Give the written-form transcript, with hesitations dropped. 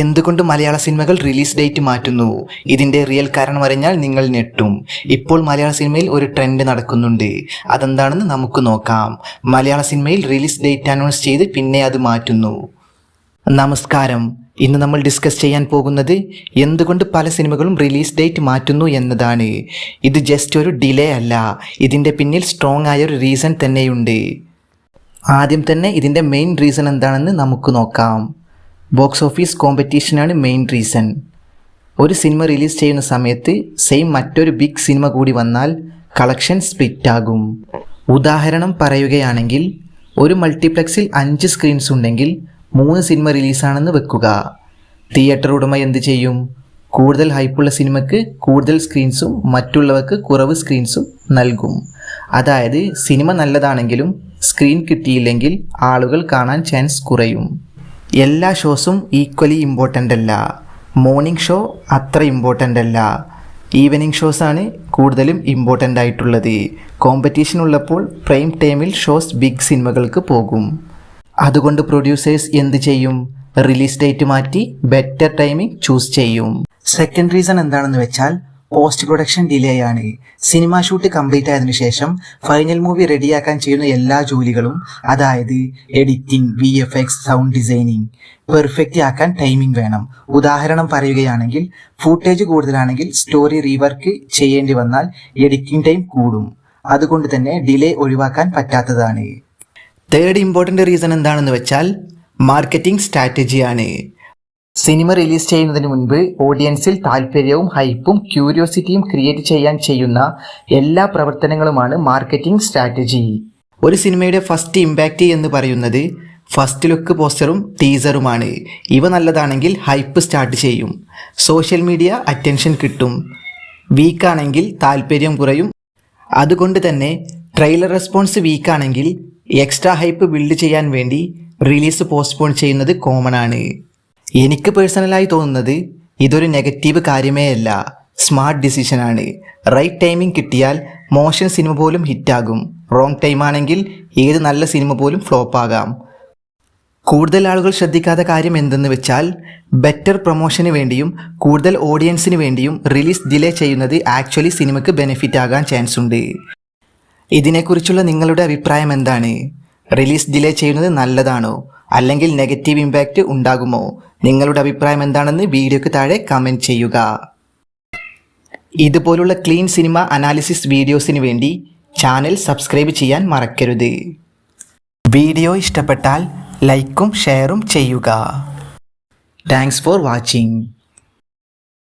എന്തുകൊണ്ട് മലയാള സിനിമകൾ release date മാറ്റുന്നു? ഇതിൻ്റെ റിയൽ കാരണം അറിഞ്ഞാൽ നിങ്ങൾ ഞെട്ടും. ഇപ്പോൾ മലയാള സിനിമയിൽ ഒരു ട്രെൻഡ് നടക്കുന്നുണ്ട്. അതെന്താണെന്ന് നമുക്ക് നോക്കാം. മലയാള സിനിമയിൽ റിലീസ് ഡേറ്റ് അനൗൺസ് ചെയ്ത് പിന്നെ അത് മാറ്റുന്നു. നമസ്കാരം. ഇന്ന് നമ്മൾ ഡിസ്കസ് ചെയ്യാൻ പോകുന്നത് എന്തുകൊണ്ട് പല സിനിമകളും റിലീസ് ഡേറ്റ് മാറ്റുന്നു എന്നതാണ്. ഇത് ജസ്റ്റ് ഒരു ഡിലേ അല്ല, ഇതിൻ്റെ പിന്നിൽ സ്ട്രോങ് ആയ ഒരു റീസൺ തന്നെയുണ്ട്. ആദ്യം തന്നെ ഇതിൻ്റെ മെയിൻ റീസൺ എന്താണെന്ന് നമുക്ക് നോക്കാം. ബോക്സ് ഓഫീസ് കോമ്പറ്റീഷനാണ് മെയിൻ റീസൺ. ഒരു സിനിമ റിലീസ് ചെയ്യുന്ന സമയത്ത് സെയിം മറ്റൊരു ബിഗ് സിനിമ കൂടി വന്നാൽ കളക്ഷൻ സ്പ്ലിറ്റ് ആകും. ഉദാഹരണം പറയുകയാണെങ്കിൽ, ഒരു മൾട്ടിപ്ലക്സിൽ 5 സ്ക്രീൻസ് ഉണ്ടെങ്കിൽ 3 സിനിമ റിലീസാണെന്ന് വെക്കുക. തിയേറ്റർ ഉടമ എന്ത് ചെയ്യും? കൂടുതൽ ഹൈപ്പുള്ള സിനിമയ്ക്ക് കൂടുതൽ സ്ക്രീൻസും മറ്റുള്ളവർക്ക് കുറവ് സ്ക്രീൻസും നൽകും. അതായത് സിനിമ നല്ലതാണെങ്കിലും സ്ക്രീൻ കിട്ടിയില്ലെങ്കിൽ ആളുകൾ കാണാൻ ചാൻസ് കുറയും. എല്ലാ ഷോസും ഈക്വലി ഇമ്പോർട്ടൻ്റ് അല്ല. മോർണിംഗ് ഷോ അത്ര ഇമ്പോർട്ടൻ്റ് അല്ല. ഈവനിങ് ഷോസാണ് കൂടുതലും ഇമ്പോർട്ടൻ്റ് ആയിട്ടുള്ളത്. കോമ്പറ്റീഷൻ ഉള്ളപ്പോൾ പ്രൈം ടൈമിൽ ഷോസ് ബിഗ് സിനിമകൾക്ക് പോകും. അതുകൊണ്ട് പ്രൊഡ്യൂസേഴ്സ് എന്ത് ചെയ്യും? റിലീസ് ഡേറ്റ് മാറ്റി ബെറ്റർ ടൈമിംഗ് ചൂസ് ചെയ്യും. സെക്കൻഡ് റീസൺ എന്താണെന്ന് വെച്ചാൽ പോസ്റ്റ് പ്രൊഡക്ഷൻ ഡിലേ ആണ്. സിനിമ ഷൂട്ട് കംപ്ലീറ്റ് ആയതിനു ശേഷം ഫൈനൽ മൂവി റെഡിയാക്കാൻ ചെയ്യുന്ന എല്ലാ ജോലികളും, അതായത് editing, VFX, sound designing perfect ആക്കാൻ ടൈമിംഗ് വേണം. ഉദാഹരണം പറയുകയാണെങ്കിൽ, ഫൂട്ടേജ് കൂടുതലാണെങ്കിൽ സ്റ്റോറി റീവർക്ക് ചെയ്യേണ്ടി വന്നാൽ എഡിറ്റിംഗ് ടൈം കൂടും. അതുകൊണ്ട് തന്നെ ഡിലേ ഒഴിവാക്കാൻ പറ്റാത്തതാണ്. തേർഡ് ഇമ്പോർട്ടൻ്റ് റീസൺ എന്താണെന്ന് വെച്ചാൽ മാർക്കറ്റിംഗ് സ്ട്രാറ്റജിയാണ്. സിനിമ റിലീസ് ചെയ്യുന്നതിന് മുൻപ് ഓഡിയൻസിൽ താല്പര്യവും ഹൈപ്പും ക്യൂരിയോസിറ്റിയും ക്രിയേറ്റ് ചെയ്യാൻ ചെയ്യുന്ന എല്ലാ പ്രവർത്തനങ്ങളുമാണ് മാർക്കറ്റിംഗ് സ്ട്രാറ്റജി. ഒരു സിനിമയുടെ ഫസ്റ്റ് ഇമ്പാക്റ്റ് എന്ന് പറയുന്നത് ഫസ്റ്റ് ലുക്ക് പോസ്റ്ററും ടീസറുമാണ്. ഇവ നല്ലതാണെങ്കിൽ ഹൈപ്പ് സ്റ്റാർട്ട് ചെയ്യും, സോഷ്യൽ മീഡിയ അറ്റൻഷൻ കിട്ടും. വീക്കാണെങ്കിൽ താല്പര്യം കുറയും. അതുകൊണ്ട് തന്നെ ട്രെയിലർ റെസ്പോൺസ് വീക്കാണെങ്കിൽ എക്സ്ട്രാ ഹൈപ്പ് ബിൽഡ് ചെയ്യാൻ വേണ്ടി റിലീസ് പോസ്റ്റ്പോൺ ചെയ്യുന്നത് കോമൺ ആണ്. എനിക്ക് പേഴ്സണലായി തോന്നുന്നത് ഇതൊരു നെഗറ്റീവ് കാര്യമേ അല്ല, സ്മാർട്ട് ഡിസിഷനാണ്. റൈറ്റ് ടൈമിംഗ് കിട്ടിയാൽ മോശം സിനിമ പോലും ഹിറ്റാകും. റോങ് ടൈമാണെങ്കിൽ ഏത് നല്ല സിനിമ പോലും ഫ്ലോപ്പ് ആകാം. കൂടുതൽ ആളുകൾ ശ്രദ്ധിക്കാത്ത കാര്യം എന്തെന്ന് വെച്ചാൽ, ബെറ്റർ പ്രൊമോഷന് വേണ്ടിയും കൂടുതൽ ഓഡിയൻസിന് വേണ്ടിയും റിലീസ് ഡിലേ ചെയ്യുന്നത് ആക്ച്വലി സിനിമയ്ക്ക് ബെനിഫിറ്റ് ആകാൻ ചാൻസ് ഉണ്ട്. ഇതിനെക്കുറിച്ചുള്ള നിങ്ങളുടെ അഭിപ്രായം എന്താണ്? റിലീസ് ഡിലേ ചെയ്യുന്നത് നല്ലതാണോ, അല്ലെങ്കിൽ നെഗറ്റീവ് ഇമ്പാക്റ്റ് ഉണ്ടാകുമോ? നിങ്ങളുടെ അഭിപ്രായം എന്താണെന്ന് വീഡിയോയ്ക്ക് താഴെ കമൻറ്റ് ചെയ്യുക. ഇതുപോലുള്ള ക്ലീൻ സിനിമ അനാലിസിസ് വീഡിയോസിന് വേണ്ടി ചാനൽ സബ്സ്ക്രൈബ് ചെയ്യാൻ മറക്കരുത്. വീഡിയോ ഇഷ്ടപ്പെട്ടാൽ ലൈക്കും ഷെയറും ചെയ്യുക. Thanks for watching.